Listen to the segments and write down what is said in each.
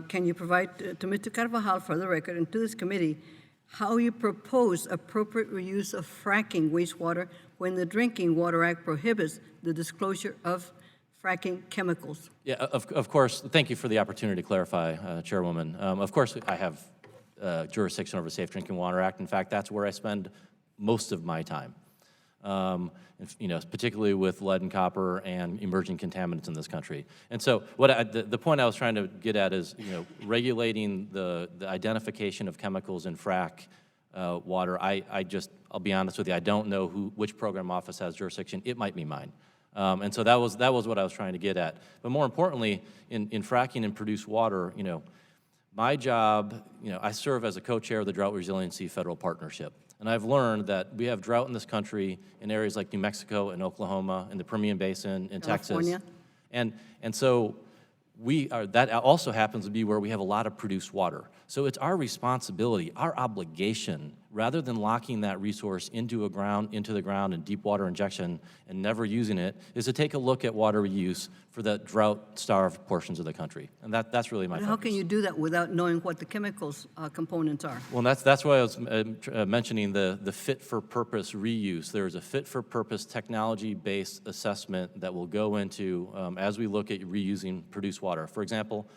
Can you provide to Mr. Carvajal for the record and to this committee how you propose appropriate reuse of fracking wastewater when the Drinking Water Act prohibits the disclosure of fracking chemicals? Yeah, of course. Thank you for the opportunity to clarify, Chairwoman. Of course, I have jurisdiction over the Safe Drinking Water Act. In fact, that's where I spend most of my time. Particularly with lead and copper and emerging contaminants in this country. And so the point I was trying to get at is, regulating the identification of chemicals in frack water. I'll be honest with you, I don't know which program office has jurisdiction. It might be mine. And so that was what I was trying to get at. But more importantly, in fracking and produced water, my job, I serve as a co-chair of the Drought Resiliency Federal Partnership. And I've learned that we have drought in this country in areas like New Mexico and Oklahoma, in the Permian Basin, in California. Texas. And so that also happens to be where we have a lot of produced water. So it's our responsibility, our obligation, rather than locking that resource into the ground in deep water injection and never using it, is to take a look at water reuse for the drought-starved portions of the country. And that's really my focus. How can you do that without knowing what the chemicals components are? Well, that's why I was mentioning the fit-for-purpose reuse. There's a fit-for-purpose technology-based assessment that will go into as we look at reusing produced water. For example,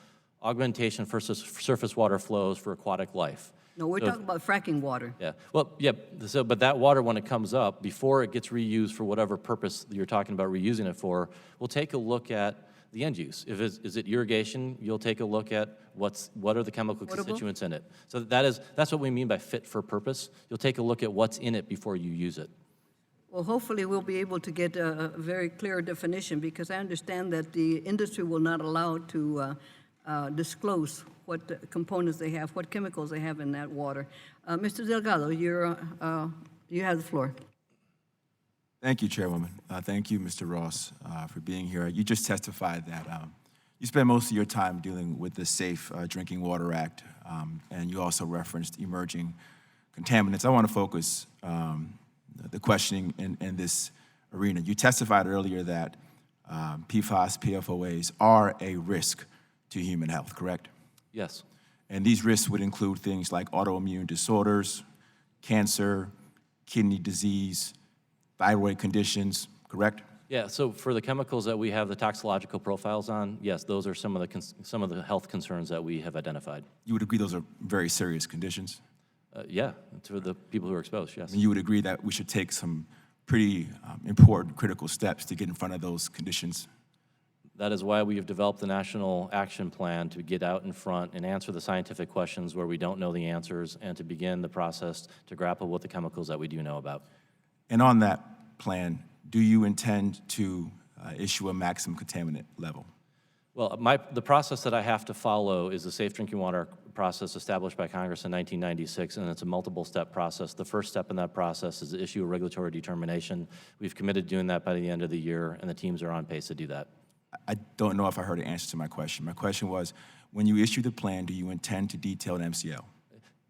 augmentation for surface water flows for aquatic life. No, we're talking about fracking water. Yeah, well, yeah, but that water, when it comes up, before it gets reused for whatever purpose you're talking about reusing it for, we'll take a look at the end use. Is it irrigation, you'll take a look at what are the chemical constituents in it. So that's what we mean by fit for purpose. You'll take a look at what's in it before you use it. Well, hopefully we'll be able to get a very clear definition, because I understand that the industry will not allow to disclose what components they have, what chemicals they have in that water. Mr. Delgado, you have the floor. Thank you, Chairwoman. Thank you, Mr. Ross, for being here. You just testified that you spend most of your time dealing with the Safe Drinking Water Act, and you also referenced emerging contaminants. I want to focus the questioning in this arena. You testified earlier that PFAS, PFOAs are a risk to human health, correct? Yes. And these risks would include things like autoimmune disorders, cancer, kidney disease, thyroid conditions, correct? Yeah, so for the chemicals that we have the toxicological profiles on, yes, those are some of the health concerns that we have identified. You would agree those are very serious conditions? Yeah, to the people who are exposed, yes. And you would agree that we should take some pretty important, critical steps to get in front of those conditions? That is why we have developed the National Action Plan, to get out in front and answer the scientific questions where we don't know the answers, and to begin the process to grapple with the chemicals that we do know about. And on that plan, do you intend to issue a maximum contaminant level? Well, the process that I have to follow is the Safe Drinking Water process established by Congress in 1996, and it's a multiple-step process. The first step in that process is to issue a regulatory determination. We've committed to doing that by the end of the year, and the teams are on pace to do that. I don't know if I heard an answer to my question. My question was, when you issue the plan, do you intend to detail an MCL?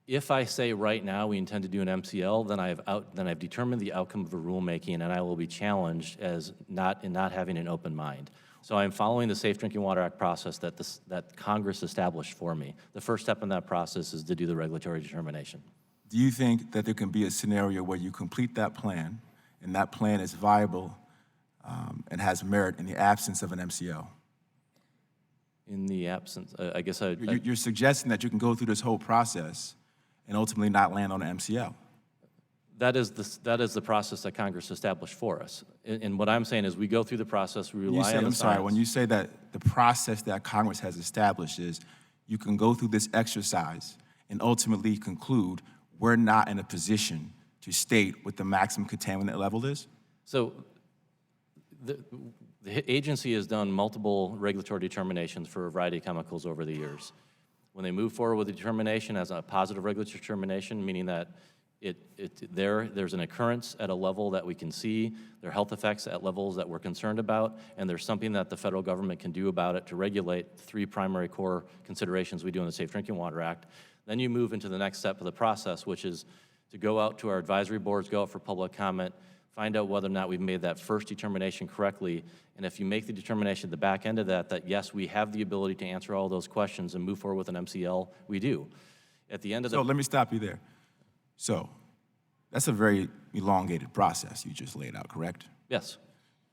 If I say right now we intend to do an MCL, then I've determined the outcome of the rulemaking, and I will be challenged as not having an open mind. So I'm following the Safe Drinking Water Act process that Congress established for me. The first step in that process is to do the regulatory determination. Do you think that there can be a scenario where you complete that plan, and that plan is viable and has merit in the absence of an MCL? In the absence, I guess You're suggesting that you can go through this whole process and ultimately not land on an MCL. That is the process that Congress established for us. And what I'm saying is we go through the process, we rely on the science. I'm sorry, when you say that the process that Congress has established is you can go through this exercise and ultimately conclude we're not in a position to state what the maximum contaminant level is? So the agency has done multiple regulatory determinations for a variety of chemicals over the years. When they move forward with a determination as a positive regulatory determination, meaning that there's an occurrence at a level that we can see, there are health effects at levels that we're concerned about, and there's something that the federal government can do about it to regulate three primary core considerations we do in the Safe Drinking Water Act. Then you move into the next step of the process, which is to go out to our advisory boards, go out for public comment, find out whether or not we've made that first determination correctly, and if you make the determination at the back end of that, that yes, we have the ability to answer all those questions and move forward with an MCL, we do. At the end of the... So let me stop you there. So that's a very elongated process you just laid out, correct? Yes.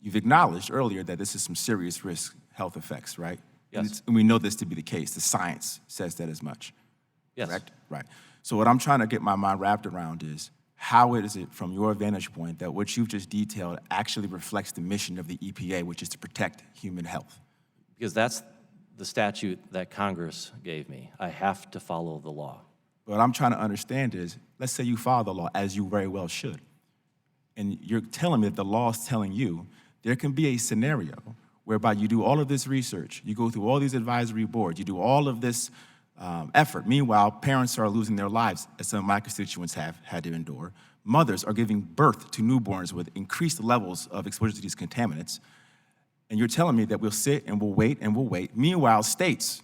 You've acknowledged earlier that this is some serious risk health effects, right? Yes. And we know this to be the case. The science says that as much. Yes. Correct? Right. So what I'm trying to get my mind wrapped around is how is it, from your vantage point, that what you've just detailed actually reflects the mission of the EPA, which is to protect human health? Because that's the statute that Congress gave me. I have to follow the law. What I'm trying to understand is, let's say you follow the law, as you very well should, and you're telling me that the law is telling you there can be a scenario whereby you do all of this research, you go through all these advisory boards, you do all of this effort. Meanwhile, parents are losing their lives, as some of my constituents have had to endure. Mothers are giving birth to newborns with increased levels of exposure to these contaminants. And you're telling me that we'll sit and we'll wait and we'll wait. Meanwhile, states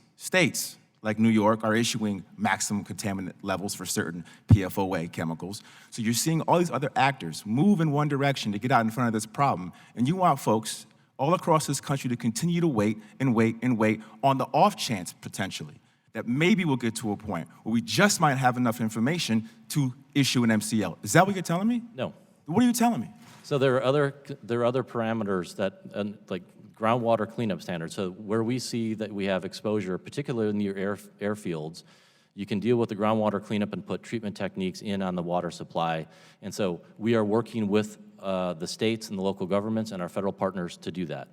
like New York are issuing maximum contaminant levels for certain PFOA chemicals. So you're seeing all these other actors move in one direction to get out in front of this problem. And you want folks all across this country to continue to wait and wait and wait on the off chance, potentially, that maybe we'll get to a point where we just might have enough information to issue an MCL. Is that what you're telling me? No. What are you telling me? So there are other parameters that, like groundwater cleanup standards. So where we see that we have exposure, particularly near airfields, you can deal with the groundwater cleanup and put treatment techniques in on the water supply. And so we are working with the states and the local governments and our federal partners to do that.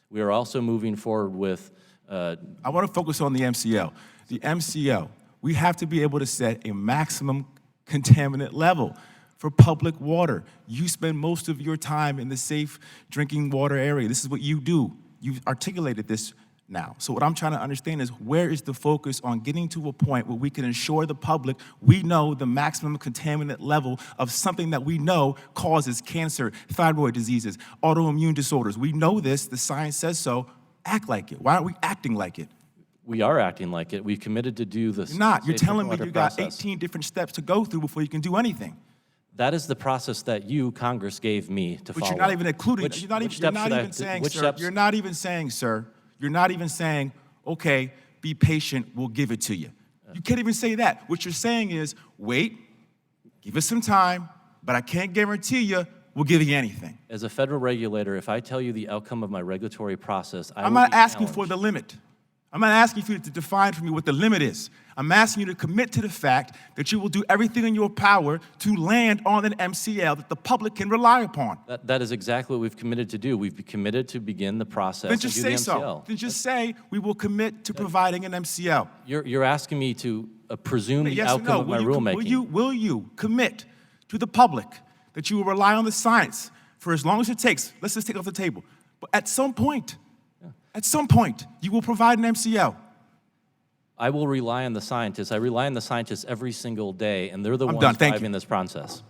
We are also moving forward with... I want to focus on the MCL. The MCL, we have to be able to set a maximum contaminant level for public water. You spend most of your time in the safe drinking water area. This is what you do. You've articulated this now. So what I'm trying to understand is, where is the focus on getting to a point where we can ensure the public we know the maximum contaminant level of something that we know causes cancer, thyroid diseases, autoimmune disorders. We know this, the science says so. Act like it. Why aren't we acting like it? We are acting like it. We've committed to do this. You're not. You're safe telling me water you got process. 18 different steps to go through before you can do anything. That is the process that you, Congress, gave me to follow. But you're not even including, Which you're not steps even should I- saying, which sir, steps- you're not even saying, sir, you're not even saying, okay, be patient, we'll give it to you. You can't even say that. What you're saying is, wait, give us some time, but I can't guarantee you we'll give you anything. As a federal regulator, if I tell you the outcome of my regulatory process, I'm not asking for the limit. I'm not asking for you to define for me what the limit is. I'm asking you to commit to the fact that you will do everything in your power to land on an MCL that the public can rely upon. That is exactly what we've committed to do. We've committed to begin the process Then and just do say the so. MCL. Then just say we will commit to providing an MCL. You're asking me to presume the Yes or outcome no? of my rulemaking. Will you commit to the public that you will rely on the science for as long as it takes? Let's just take it off the table. But at some point, you will provide an MCL. I will rely on the scientists. I rely on the scientists every single day, and they're the I'm ones done. Thank driving you. this process.